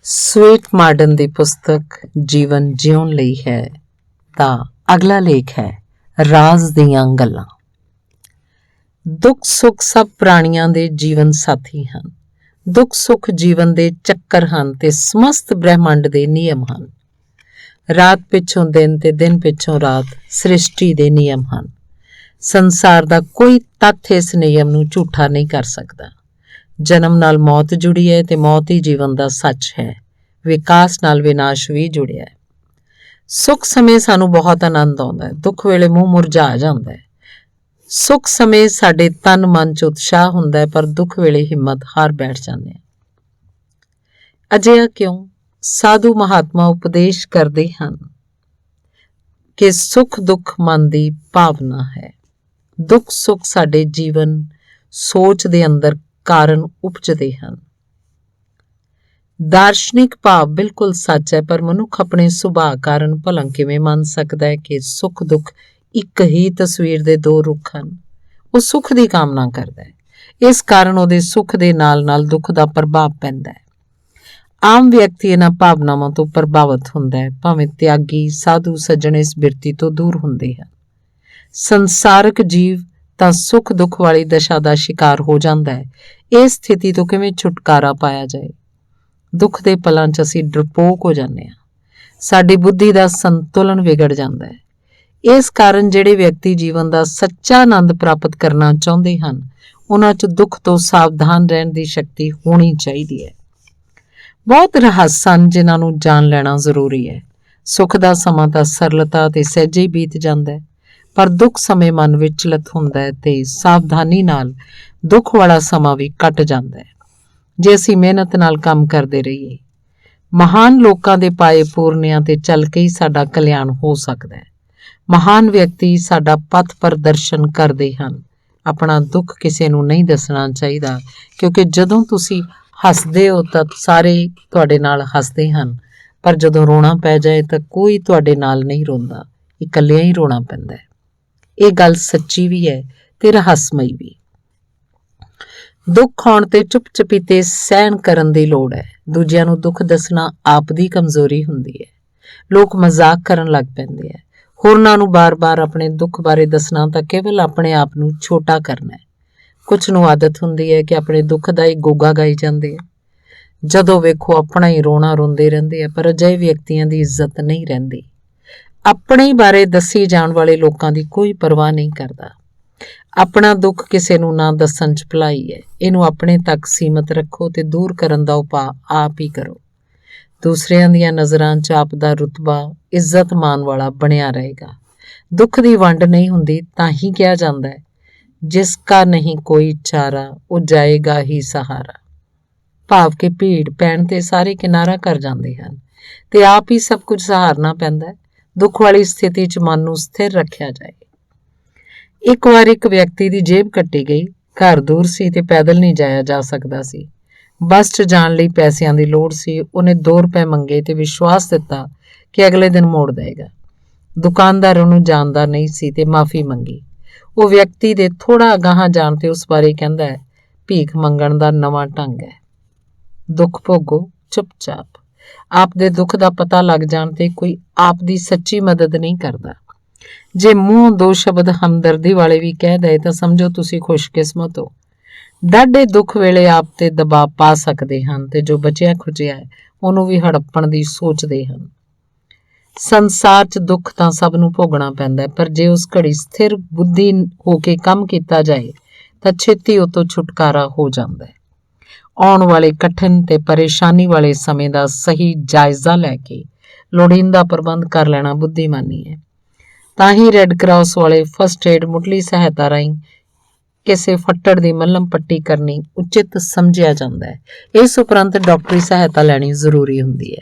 Sweet Marden ਦੀ ਪੁਸਤਕ ਜੀਵਨ ਜਿਉਣ ਲਈ ਹੈ ਦਾ ਅਗਲਾ ਲੇਖ ਹੈ ਰਾਜ਼ ਦੀਆਂ ਗੱਲਾਂ। ਦੁੱਖ ਸੁੱਖ ਸਭ ਪ੍ਰਾਣੀਆਂ ਦੇ ਜੀਵਨ ਸਾਥੀ ਹਨ। ਦੁੱਖ ਸੁੱਖ ਜੀਵਨ ਦੇ ਚੱਕਰ ਹਨ ਤੇ ਸਮਸਤ ਬ੍ਰਹਿਮੰਡ ਦੇ ਨਿਯਮ ਹਨ। ਰਾਤ ਪਿੱਛੋਂ ਦਿਨ ਤੇ ਦਿਨ ਪਿੱਛੋਂ ਰਾਤ ਸ੍ਰਿਸ਼ਟੀ ਦੇ ਨਿਯਮ ਹਨ। ਸੰਸਾਰ ਦਾ ਕੋਈ ਤੱਥ ਇਸ ਨਿਯਮ ਨੂੰ ਝੂਠਾ ਨਹੀਂ ਕਰ ਸਕਦਾ। ਜਨਮ ਨਾਲ ਮੌਤ ਜੁੜੀ ਹੈ ਤੇ ਮੌਤ ਹੀ ਜੀਵਨ ਦਾ ਸੱਚ ਹੈ। ਵਿਕਾਸ ਨਾਲ ਵਿਨਾਸ਼ ਵੀ ਜੁੜਿਆ ਹੈ। ਸੁੱਖ ਸਮੇਂ ਸਾਨੂੰ ਬਹੁਤ ਆਨੰਦ ਆਉਂਦਾ ਹੈ, ਦੁੱਖ ਵੇਲੇ ਮੂੰਹ ਮੁਰਝਾ ਜਾਂਦਾ ਹੈ। ਸੁੱਖ ਸਮੇਂ ਸਾਡੇ ਤਨ ਮਨ 'ਚ ਉਤਸ਼ਾਹ ਹੁੰਦਾ ਹੈ, ਪਰ ਦੁੱਖ ਵੇਲੇ ਹਿੰਮਤ ਹਾਰ ਬੈਠ ਜਾਂਦੇ ਹਾਂ। ਅਜਿਹਾ ਕਿਉਂ? ਸਾਧੂ ਮਹਾਤਮਾ ਉਪਦੇਸ਼ ਕਰਦੇ ਹਨ ਕਿ ਸੁੱਖ ਦੁੱਖ ਮਨ ਦੀ ਭਾਵਨਾ ਹੈ। ਦੁੱਖ ਸੁੱਖ ਸਾਡੇ ਜੀਵਨ ਸੋਚ ਦੇ ਅੰਦਰ ਕਾਰਨ ਉਪਜਦੇ ਹਨ। ਦਾਰਸ਼ਨਿਕ ਭਾਵ ਬਿਲਕੁਲ ਸੱਚ ਹੈ, ਪਰ ਮਨੁੱਖ ਆਪਣੇ ਸੁਭਾਅ ਕਾਰਨ ਭਲਾ ਕਿਵੇਂ ਮੰਨ ਸਕਦਾ ਹੈ ਕਿ ਸੁੱਖ ਦੁੱਖ ਇੱਕ ਹੀ ਤਸਵੀਰ ਦੇ ਦੋ ਰੁੱਖ ਹਨ। ਉਹ ਸੁੱਖ ਦੀ ਕਾਮਨਾ ਕਰਦਾ ਹੈ, ਇਸ ਕਾਰਨ ਉਹਦੇ ਸੁੱਖ ਦੇ ਨਾਲ ਨਾਲ ਦੁੱਖ ਦਾ ਪ੍ਰਭਾਵ ਪੈਂਦਾ ਹੈ। ਆਮ ਵਿਅਕਤੀ ਇਹਨਾਂ ਭਾਵਨਾਵਾਂ ਤੋਂ ਪ੍ਰਭਾਵਿਤ ਹੁੰਦਾ ਹੈ, ਭਾਵੇਂ ਤਿਆਗੀ ਸਾਧੂ ਸੱਜਣ ਇਸ ਬਿਰਤੀ ਤੋਂ ਦੂਰ ਹੁੰਦੇ ਹਨ। ਸੰਸਾਰਕ ਜੀਵ ਤਾਂ ਸੁੱਖ ਦੁੱਖ ਵਾਲੀ ਦਸ਼ਾ ਦਾ ਸ਼ਿਕਾਰ ਹੋ ਜਾਂਦਾ ਹੈ। ਇਸ ਸਥਿਤੀ ਤੋਂ ਕਿਵੇਂ ਛੁਟਕਾਰਾ ਪਾਇਆ ਜਾਏ? ਦੁੱਖ ਦੇ ਪਲਾਂ 'ਚ ਅਸੀਂ ਡਰਪੋਕ ਹੋ ਜਾਂਦੇ ਹਾਂ। ਸਾਡੀ ਬੁੱਧੀ ਦਾ ਸੰਤੁਲਨ ਵਿਗੜ ਜਾਂਦਾ ਹੈ। ਇਸ ਕਾਰਨ ਜਿਹੜੇ ਵਿਅਕਤੀ ਜੀਵਨ ਦਾ ਸੱਚਾ ਆਨੰਦ ਪ੍ਰਾਪਤ ਕਰਨਾ ਚਾਹੁੰਦੇ ਹਨ, ਉਹਨਾਂ 'ਚ ਦੁੱਖ ਤੋਂ ਸਾਵਧਾਨ ਰਹਿਣ ਦੀ ਸ਼ਕਤੀ ਹੋਣੀ ਚਾਹੀਦੀ ਹੈ। ਬਹੁਤ ਰਹੱਸ ਹਨ ਜਿਨ੍ਹਾਂ ਨੂੰ ਜਾਣ ਲੈਣਾ ਜ਼ਰੂਰੀ ਹੈ। ਸੁੱਖ ਦਾ ਸਮਾਂ ਤਾਂ ਸਰਲਤਾ ਤੇ ਸਹਿਜੇ ਹੀ ਬੀਤ ਜਾਂਦਾ ਹੈ, ਪਰ ਦੁੱਖ ਸਮੇਂ ਮਨ ਵਿਚਲਤ ਹੁੰਦਾ ਹੈ ਤੇ ਸਾਵਧਾਨੀ ਨਾਲ ਦੁੱਖ ਵਾਲਾ ਸਮਾਂ ਵੀ ਕੱਟ ਜਾਂਦਾ ਹੈ। ਜੇ ਅਸੀਂ ਮਿਹਨਤ ਨਾਲ ਕੰਮ ਕਰਦੇ ਰਹੀਏ, ਮਹਾਨ ਲੋਕਾਂ ਦੇ ਪਾਏ ਪੂਰਨਿਆਂ ਤੇ ਚੱਲ ਕੇ ਹੀ ਸਾਡਾ ਕਲਿਆਣ ਹੋ ਸਕਦਾ ਹੈ। ਮਹਾਨ ਵਿਅਕਤੀ ਸਾਡਾ ਪਥ ਪ੍ਰਦਰਸ਼ਨ ਕਰਦੇ ਹਨ। ਆਪਣਾ ਦੁੱਖ ਕਿਸੇ ਨੂੰ ਨਹੀਂ ਦੱਸਣਾ ਚਾਹੀਦਾ, ਕਿਉਂਕਿ ਜਦੋਂ ਤੁਸੀਂ ਹੱਸਦੇ ਹੋ ਤਾਂ ਸਾਰੇ ਤੁਹਾਡੇ ਨਾਲ ਹੱਸਦੇ ਹਨ, ਪਰ ਜਦੋਂ ਰੋਣਾ ਪੈ ਜਾਏ ਤਾਂ ਕੋਈ ਤੁਹਾਡੇ ਨਾਲ ਨਹੀਂ ਰੋਂਦਾ, ਇਕੱਲਿਆਂ ਹੀ ਰੋਣਾ ਪੈਂਦਾ ਹੈ। ਇਹ ਗੱਲ ਸੱਚੀ ਵੀ ਹੈ ਤੇ ਰਹੱਸਮਈ ਵੀ। ਦੁੱਖ ਆਉਣ ਤੇ ਚੁੱਪ ਚਪੀਤੇ ਸਹਿਣ ਕਰਨ ਦੀ ਲੋੜ ਹੈ। ਦੂਜਿਆਂ ਨੂੰ ਦੁੱਖ ਦੱਸਣਾ ਆਪ ਦੀ ਕਮਜ਼ੋਰੀ ਹੁੰਦੀ ਹੈ। ਲੋਕ ਮਜ਼ਾਕ ਕਰਨ ਲੱਗ ਪੈਂਦੇ ਹੈ। ਹੋਰਨਾਂ ਨੂੰ ਬਾਰ-ਬਾਰ ਆਪਣੇ ਦੁੱਖ ਬਾਰੇ ਦੱਸਣਾ ਤਾਂ ਕੇਵਲ ਆਪਣੇ ਆਪ ਨੂੰ ਛੋਟਾ ਕਰਨਾ ਹੈ। ਕੁਝ ਨੂੰ ਆਦਤ ਹੁੰਦੀ ਹੈ ਕਿ ਆਪਣੇ ਦੁੱਖ ਦਾ ਹੀ ਗੋਗਾ ਗਾਈ ਜਾਂਦੇ ਹੈ। ਜਦੋਂ ਵੇਖੋ ਆਪਣਾ ਹੀ ਰੋਣਾ ਰੋਂਦੇ ਰਹਿੰਦੇ ਆ, ਪਰ ਅਜਿਹੇ ਵਿਅਕਤੀਆਂ ਦੀ ਇੱਜ਼ਤ ਨਹੀਂ ਰਹਿੰਦੀ। ਆਪਣੇ ਬਾਰੇ ਦੱਸੀ ਜਾਣ ਵਾਲੇ ਲੋਕਾਂ ਦੀ ਕੋਈ ਪਰਵਾਹ ਨਹੀਂ ਕਰਦਾ। ਆਪਣਾ ਦੁੱਖ ਕਿਸੇ ਨੂੰ ਨਾ ਦੱਸਣ 'ਚ ਭਲਾਈ ਹੈ। ਇਹਨੂੰ ਆਪਣੇ ਤੱਕ ਸੀਮਤ ਰੱਖੋ ਤੇ ਦੂਰ ਕਰਨ ਦਾ ਉਪਾਅ ਆਪ ਹੀ ਕਰੋ। ਦੂਸਰਿਆਂ ਦੀਆਂ ਨਜ਼ਰਾਂ 'ਚ ਆਪ ਦਾ ਰੁਤਬਾ ਇੱਜ਼ਤ ਮਾਣ ਵਾਲਾ ਬਣਿਆ ਰਹੇਗਾ। ਦੁੱਖ ਦੀ ਵੰਡ ਨਹੀਂ ਹੁੰਦੀ ਤਾਂ ਹੀ ਕਿਹਾ ਜਾਂਦਾ ਹੈ, ਜਿਸ ਕਾ ਨਹੀਂ ਕੋਈ ਚਾਰਾ ਉਹ ਜਾਏਗਾ ਹੀ ਸਹਾਰਾ। ਭਾਵ ਕਿ ਭੀੜ ਪੈਣ ਤੇ ਸਾਰੇ ਕਿਨਾਰਾ ਕਰ ਜਾਂਦੇ ਹਨ ਤੇ ਆਪ ਹੀ ਸਭ ਕੁਝ ਸਹਾਰਨਾ ਪੈਂਦਾ ਹੈ। ਦੁੱਖ ਵਾਲੀ ਸਥਿਤੀ 'ਚ ਮਨ ਨੂੰ ਸਥਿਰ ਰੱਖਿਆ ਜਾਏ। ਇੱਕ ਵਾਰ ਇੱਕ ਵਿਅਕਤੀ ਦੀ ਜੇਬ ਕੱਟੀ ਗਈ। ਘਰ ਦੂਰ ਸੀ ਤੇ ਪੈਦਲ ਨਹੀਂ ਜਾਇਆ ਜਾ ਸਕਦਾ ਸੀ। ਬੱਸ 'ਚ ਜਾਣ ਲਈ ਪੈਸਿਆਂ ਦੀ ਲੋੜ ਸੀ। ਉਹਨੇ 2 ਰੁਪਏ ਮੰਗੇ ਤੇ ਵਿਸ਼ਵਾਸ ਦਿੱਤਾ ਕਿ ਅਗਲੇ ਦਿਨ ਮੋੜ ਦੇਵੇਗਾ। ਦੁਕਾਨਦਾਰ ਉਹਨੂੰ ਜਾਣਦਾ ਨਹੀਂ ਸੀ ਤੇ ਮਾਫੀ ਮੰਗੀ। ਉਹ ਵਿਅਕਤੀ ਦੇ ਥੋੜਾ ਅਗਾਂਹ ਜਾਣ ਤੇ ਉਸ ਬਾਰੇ ਕਹਿੰਦਾ ਹੈ, ਭੀਖ ਮੰਗਣ ਦਾ ਨਵਾਂ ਢੰਗ ਹੈ। ਦੁੱਖ ਭੋਗੋ ਚੁੱਪਚਾਪ। ਆਪ ਦੇ ਦੁੱਖ ਦਾ ਪਤਾ ਲੱਗ ਜਾਣ ਤੇ ਕੋਈ ਆਪ ਦੀ ਸੱਚੀ ਮਦਦ ਨਹੀਂ ਕਰਦਾ। ਜੇ ਮੂੰਹ 2 ਸ਼ਬਦ ਹਮਦਰਦੀ ਵਾਲੇ ਵੀ ਕਹਿ ਦਏ ਤਾਂ ਸਮਝੋ ਤੁਸੀਂ ਖੁਸ਼ਕਿਸਮਤ ਹੋ। ਡਾਢੇ ਦੁੱਖ ਵੇਲੇ ਆਪ ਤੇ ਦਬਾਅ ਪਾ ਸਕਦੇ ਹਨ ਤੇ ਜੋ ਬਚਿਆ ਖੁਚਿਆ ਹੈ ਉਹਨੂੰ ਵੀ ਹੜੱਪਣ ਦੀ ਸੋਚਦੇ ਹਨ। ਸੰਸਾਰ 'ਚ ਦੁੱਖ ਤਾਂ ਸਭ ਨੂੰ ਭੋਗਣਾ ਪੈਂਦਾ ਹੈ, ਪਰ ਜੇ ਉਸ ਘੜੀ ਸਥਿਰ ਬੁੱਧੀ ਹੋ ਕੇ ਕੰਮ ਕੀਤਾ ਜਾਏ ਤਾਂ ਛੇਤੀ ਉਹ ਤੋਂ ਛੁਟਕਾਰਾ ਹੋ ਜਾਂਦਾ ਹੈ। ਆਉਣ ਵਾਲੇ ਕਠਿਨ ਤੇ ਪਰੇਸ਼ਾਨੀ ਵਾਲੇ ਸਮੇਂ ਦਾ ਸਹੀ ਜਾਇਜ਼ਾ ਲੈ ਕੇ ਲੋੜੀਂਦਾ ਪ੍ਰਬੰਧ ਕਰ ਲੈਣਾ ਬੁੱਧੀਮਾਨੀ ਹੈ। ਤਾਂ ਹੀ ਰੈੱਡ ਕਰਾਸ ਵਾਲੇ ਫਸਟ ਏਡ ਮੁੱਢਲੀ ਸਹਾਇਤਾ ਰਾਹੀਂ ਕਿਸੇ ਫੱਟੜ ਦੀ ਮੱਲਮ ਪੱਟੀ ਕਰਨੀ ਉਚਿਤ ਸਮਝਿਆ ਜਾਂਦਾ ਹੈ। ਇਸ ਉਪਰੰਤ ਡਾਕਟਰੀ ਸਹਾਇਤਾ ਲੈਣੀ ਜ਼ਰੂਰੀ ਹੁੰਦੀ ਹੈ।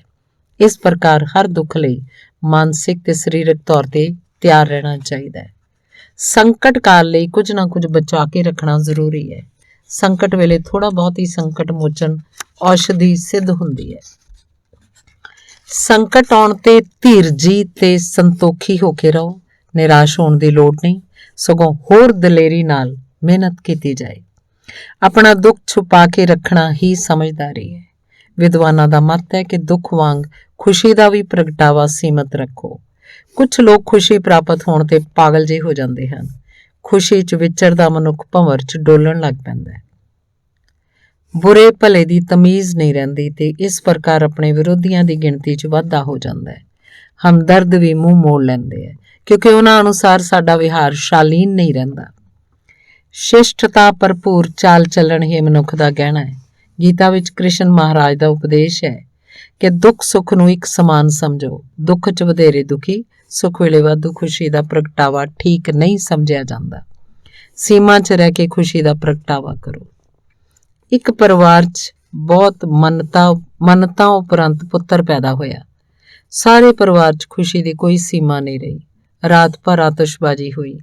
ਇਸ ਪ੍ਰਕਾਰ ਹਰ ਦੁੱਖ ਲਈ ਮਾਨਸਿਕ ਤੇ ਸਰੀਰਕ ਤੌਰ ਤੇ ਤਿਆਰ ਰਹਿਣਾ ਚਾਹੀਦਾ ਹੈ। ਸੰਕਟ ਕਾਲ ਲਈ ਕੁਝ ਨਾ ਕੁਝ ਬਚਾ ਕੇ ਰੱਖਣਾ ਜ਼ਰੂਰੀ ਹੈ। ਸੰਕਟ ਵੇਲੇ ਥੋੜਾ ਬਹੁਤ ਹੀ ਸੰਕਟ ਮੋਚਨ ਔਸ਼ਧੀ ਸਿੱਧ ਹੁੰਦੀ ਹੈ। ਸੰਕਟ ਆਉਣ ਤੇ ਧੀਰਜੀ ਤੇ ਸੰਤੋਖੀ ਹੋ ਕੇ ਰਹੋ। ਨਿਰਾਸ਼ ਹੋਣ ਦੀ ਲੋੜ ਨਹੀਂ, ਸਗੋਂ ਹੋਰ ਦਲੇਰੀ ਨਾਲ ਮਿਹਨਤ ਕੀਤੀ ਜਾਏ। ਆਪਣਾ ਦੁੱਖ ਛੁਪਾ ਕੇ ਰੱਖਣਾ ਹੀ ਸਮਝਦਾਰੀ ਹੈ। ਵਿਦਵਾਨਾਂ ਦਾ ਮਤ ਹੈ ਕਿ ਦੁੱਖ ਵਾਂਗ ਖੁਸ਼ੀ ਦਾ ਵੀ ਪ੍ਰਗਟਾਵਾ ਸੀਮਤ ਰੱਖੋ। ਕੁਝ ਲੋਕ ਖੁਸ਼ੀ ਪ੍ਰਾਪਤ ਹੋਣ ਤੇ ਪਾਗਲ ਜਿਹੇ ਹੋ ਜਾਂਦੇ ਹਨ। ਖੁਸ਼ੀ 'ਚ ਵਿਚਰਦਾ ਮਨੁੱਖ ਭੰਵਰ 'ਚ ਡੋਲਣ ਲੱਗ ਪੈਂਦਾ ਹੈ। ਬੁਰੇ ਭਲੇ ਦੀ ਤਮੀਜ਼ ਨਹੀਂ ਰਹਿੰਦੀ ਤੇ ਇਸ ਪ੍ਰਕਾਰ ਆਪਣੇ ਵਿਰੋਧੀਆਂ ਦੀ ਗਿਣਤੀ 'ਚ ਵਾਧਾ ਹੋ ਜਾਂਦਾ ਹੈ। ਹਮਦਰਦ ਵੀ ਮੂੰਹ ਮੋੜ ਲੈਂਦੇ ਹੈ ਕਿਉਂਕਿ ਉਹਨਾਂ ਅਨੁਸਾਰ ਸਾਡਾ ਵਿਹਾਰ ਸ਼ਾਲੀਨ ਨਹੀਂ ਰਹਿੰਦਾ। ਸ਼ਿਸ਼ਟਤਾ ਭਰਪੂਰ ਚਾਲ ਚੱਲਣ ਹੀ ਮਨੁੱਖ ਦਾ ਗਹਿਣਾ ਹੈ। ਗੀਤਾ ਵਿੱਚ ਕ੍ਰਿਸ਼ਨ ਮਹਾਰਾਜ ਦਾ ਉਪਦੇਸ਼ ਹੈ ਕਿ ਦੁੱਖ ਸੁੱਖ ਨੂੰ ਇੱਕ ਸਮਾਨ ਸਮਝੋ। ਦੁੱਖ 'ਚ ਵਧੇਰੇ ਦੁਖੀ, ਸੁੱਖ ਵੇਲੇ ਵਾਧੂ ਖੁਸ਼ੀ ਦਾ ਪ੍ਰਗਟਾਵਾ ਠੀਕ ਨਹੀਂ ਸਮਝਿਆ ਜਾਂਦਾ। ਸੀਮਾ 'ਚ ਰਹਿ ਕੇ ਖੁਸ਼ੀ ਦਾ ਪ੍ਰਗਟਾਵਾ ਕਰੋ। ਇੱਕ ਪਰਿਵਾਰ 'ਚ ਬਹੁਤ ਮੰਨਤਾਂ ਉਪਰੰਤ ਪੁੱਤਰ ਪੈਦਾ ਹੋਇਆ। ਸਾਰੇ ਪਰਿਵਾਰ 'ਚ ਖੁਸ਼ੀ ਦੀ ਕੋਈ ਸੀਮਾ ਨਹੀਂ ਰਹੀ। ਰਾਤ ਭਰ ਆਤਿਸ਼ਬਾਜ਼ੀ ਹੋਈ।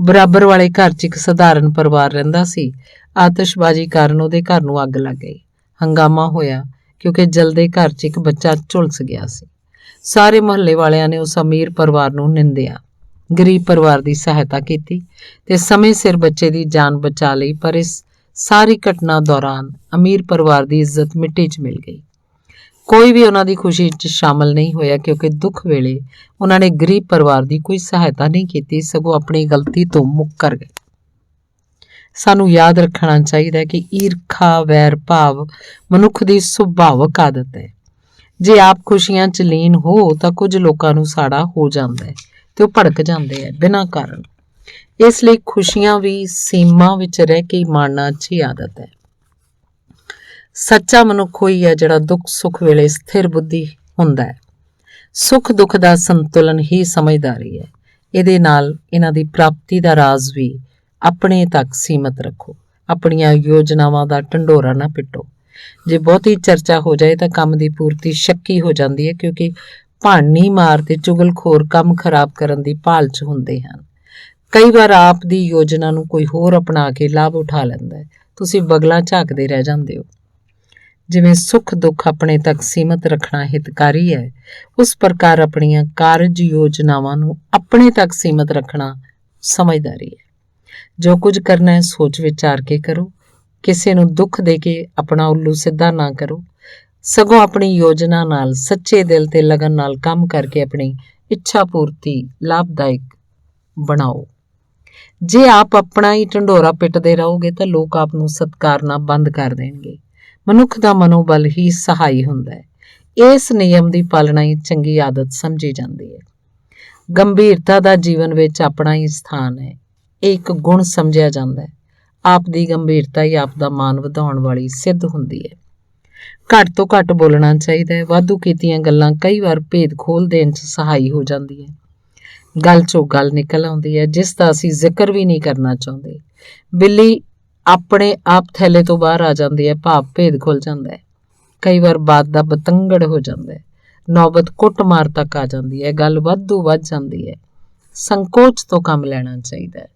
ਬਰਾਬਰ ਵਾਲੇ ਘਰ 'ਚ ਇੱਕ ਸਧਾਰਨ ਪਰਿਵਾਰ ਰਹਿੰਦਾ ਸੀ। ਆਤਿਸ਼ਬਾਜ਼ੀ ਕਾਰਨ ਉਹਦੇ ਘਰ ਨੂੰ ਅੱਗ ਲੱਗ ਗਈ। ਹੰਗਾਮਾ ਹੋਇਆ ਕਿਉਂਕਿ ਜਲਦੇ ਘਰ 'ਚ ਇੱਕ ਬੱਚਾ ਝੁਲਸ ਗਿਆ ਸੀ। ਸਾਰੇ ਮੁਹੱਲੇ ਵਾਲਿਆਂ ਨੇ ਉਸ ਅਮੀਰ ਪਰਿਵਾਰ ਨੂੰ ਨਿੰਦਿਆ, ਗਰੀਬ ਪਰਿਵਾਰ ਦੀ ਸਹਾਇਤਾ ਕੀਤੀ ਤੇ ਸਮੇਂ ਸਿਰ ਬੱਚੇ ਦੀ ਜਾਨ ਬਚਾ ਲਈ। ਪਰ ਇਸ ਸਾਰੀ ਘਟਨਾ ਦੌਰਾਨ ਅਮੀਰ ਪਰਿਵਾਰ ਦੀ ਇੱਜ਼ਤ ਮਿੱਟੀ 'ਚ ਮਿਲ ਗਈ। ਕੋਈ ਵੀ ਉਹਨਾਂ ਦੀ ਖੁਸ਼ੀ 'ਚ ਸ਼ਾਮਲ ਨਹੀਂ ਹੋਇਆ ਕਿਉਂਕਿ ਦੁੱਖ ਵੇਲੇ ਉਹਨਾਂ ਨੇ ਗਰੀਬ ਪਰਿਵਾਰ ਦੀ ਕੋਈ ਸਹਾਇਤਾ ਨਹੀਂ ਕੀਤੀ, ਸਗੋਂ ਆਪਣੀ ਗਲਤੀ ਤੋਂ ਮੁੱਕਰ ਗਏ। ਸਾਨੂੰ ਯਾਦ ਰੱਖਣਾ ਚਾਹੀਦਾ ਹੈ ਕਿ ਈਰਖਾ, ਵੈਰ ਭਾਵ ਮਨੁੱਖ ਦੀ ਸੁਭਾਵਕ ਆਦਤ ਹੈ। ਜੇ ਆਪ ਖੁਸ਼ੀਆਂ 'ਚ ਲੀਨ ਹੋ ਤਾਂ ਕੁਝ ਲੋਕਾਂ ਨੂੰ ਸਾੜਾ ਹੋ ਜਾਂਦਾ ਹੈ ਤੇ ਉਹ ਭੜਕ ਜਾਂਦੇ ਹੈ ਬਿਨਾਂ ਕਾਰਨ। ਇਸ ਲਈ ਖੁਸ਼ੀਆਂ ਵੀ ਸੀਮਾ ਵਿੱਚ ਰਹਿ ਕੇ ਮਾਣਨਾ ਅੱਛੀ ਆਦਤ ਹੈ। ਸੱਚਾ ਮਨੁੱਖ ਉਹੀ ਹੈ ਜਿਹੜਾ ਦੁੱਖ ਸੁੱਖ ਵੇਲੇ ਸਥਿਰ ਬੁੱਧੀ ਹੁੰਦਾ ਹੈ। ਸੁੱਖ ਦੁੱਖ ਦਾ ਸੰਤੁਲਨ ਹੀ ਸਮਝਦਾਰੀ ਹੈ। ਇਹਦੇ ਨਾਲ ਇਹਨਾਂ ਦੀ ਪ੍ਰਾਪਤੀ ਦਾ ਰਾਜ਼ ਵੀ ਆਪਣੇ ਤੱਕ ਸੀਮਤ ਰੱਖੋ। ਆਪਣੀਆਂ ਯੋਜਨਾਵਾਂ ਦਾ ਢੰਡੋਰਾ ਨਾ ਪਿੱਟੋ। ਜੇ ਬਹੁਤੀ ਚਰਚਾ ਹੋ ਜਾਏ ਤਾਂ ਕੰਮ ਦੀ ਪੂਰਤੀ ਸ਼ੱਕੀ ਹੋ ਜਾਂਦੀ ਹੈ ਕਿਉਂਕਿ ਭਾਨੀ ਮਾਰ ਤੇ ਚੁਗਲਖੋਰ ਕੰਮ ਖਰਾਬ ਕਰਨ ਦੀ ਭਾਲ 'ਚ ਹੁੰਦੇ ਹਨ। ਕਈ ਵਾਰ ਆਪ ਦੀ ਯੋਜਨਾ ਨੂੰ ਕੋਈ ਹੋਰ ਅਪਣਾ ਕੇ ਲਾਭ ਉਠਾ ਲੈਂਦਾ ਹੈ। ਤੁਸੀਂ ਬਗਲਾ ਝਾਕਦੇ ਰਹਿ ਜਾਂਦੇ ਹੋ। ਜਿਵੇਂ ਸੁੱਖ ਦੁੱਖ ਆਪਣੇ ਤੱਕ ਸੀਮਤ ਰੱਖਣਾ ਹਿਤਕਾਰੀ ਹੈ, ਉਸ ਪ੍ਰਕਾਰ ਆਪਣੀਆਂ ਕਾਰਜ ਯੋਜਨਾਵਾਂ ਨੂੰ ਆਪਣੇ ਤੱਕ ਸੀਮਤ ਰੱਖਣਾ ਸਮਝਦਾਰੀ ਹੈ। ਜੋ ਕੁਝ ਕਰਨਾ ਹੈ ਸੋਚ ਵਿਚਾਰ ਕੇ ਕਰੋ। ਕਿਸੇ ਨੂੰ ਦੁੱਖ ਦੇ ਕੇ ਆਪਣਾ ਉੱਲੂ ਸਿੱਧਾ ਨਾ ਕਰੋ, ਸਗੋਂ ਆਪਣੀ ਯੋਜਨਾ ਨਾਲ ਸੱਚੇ ਦਿਲ ਤੇ ਲਗਨ ਨਾਲ ਕੰਮ ਕਰਕੇ ਆਪਣੀ ਇੱਛਾ ਪੂਰਤੀ ਲਾਭਦਾਇਕ ਬਣਾਓ। ਜੇ ਆਪ ਆਪਣਾ ਹੀ ਢੰਡੋਰਾ ਪਿੱਟਦੇ ਰਹੋਗੇ ਤਾਂ ਲੋਕ ਆਪ ਨੂੰ ਸਤਿਕਾਰਨਾ ਬੰਦ ਕਰ ਦੇਣਗੇ। ਮਨੁੱਖ ਦਾ ਮਨੋਬਲ ਹੀ ਸਹਾਈ ਹੁੰਦਾ ਹੈ। ਇਸ ਨਿਯਮ ਦੀ ਪਾਲਣਾ ਹੀ ਚੰਗੀ ਆਦਤ ਸਮਝੀ ਜਾਂਦੀ ਹੈ। ਗੰਭੀਰਤਾ ਦਾ ਜੀਵਨ ਵਿੱਚ ਆਪਣਾ ਹੀ ਸਥਾਨ ਹੈ। ਇਹ ਇੱਕ ਗੁਣ ਸਮਝਿਆ ਜਾਂਦਾ ਹੈ। ਆਪ ਦੀ ਗੰਭੀਰਤਾ ਹੀ ਆਪ ਦਾ ਮਾਣ ਵਧਾਉਣ ਵਾਲੀ ਸਿੱਧ ਹੁੰਦੀ ਹੈ। ਘੱਟ ਤੋਂ ਘੱਟ ਬੋਲਣਾ ਚਾਹੀਦਾ ਹੈ। ਵਾਧੂ ਕੀਤੀਆਂ ਗੱਲਾਂ ਕਈ ਵਾਰ ਭੇਦ ਖੋਲ ਦੇਣ 'ਚ ਸਹਾਈ ਹੋ ਜਾਂਦੀ ਹੈ। ਗੱਲ 'ਚੋਂ ਗੱਲ ਨਿਕਲ ਆਉਂਦੀ ਹੈ ਜਿਸ ਦਾ ਅਸੀਂ ਜ਼ਿਕਰ ਵੀ ਨਹੀਂ ਕਰਨਾ ਚਾਹੁੰਦੇ। ਬਿੱਲੀ ਆਪਣੇ ਆਪ ਥੈਲੇ ਤੋਂ ਬਾਹਰ ਆ ਜਾਂਦੀ ਹੈ, ਭਾਵ ਭੇਦ ਖੁੱਲ ਜਾਂਦਾ ਹੈ। ਕਈ ਵਾਰ ਬਾਤ ਦਾ ਬਤੰਗੜ ਹੋ ਜਾਂਦਾ ਹੈ। ਨੌਬਤ ਕੁੱਟਮਾਰ ਤੱਕ ਆ ਜਾਂਦੀ ਹੈ। ਗੱਲ ਵਾਧੂ ਵੱਧ ਜਾਂਦੀ ਹੈ। ਸੰਕੋਚ ਤੋਂ ਕੰਮ ਲੈਣਾ ਚਾਹੀਦਾ ਹੈ।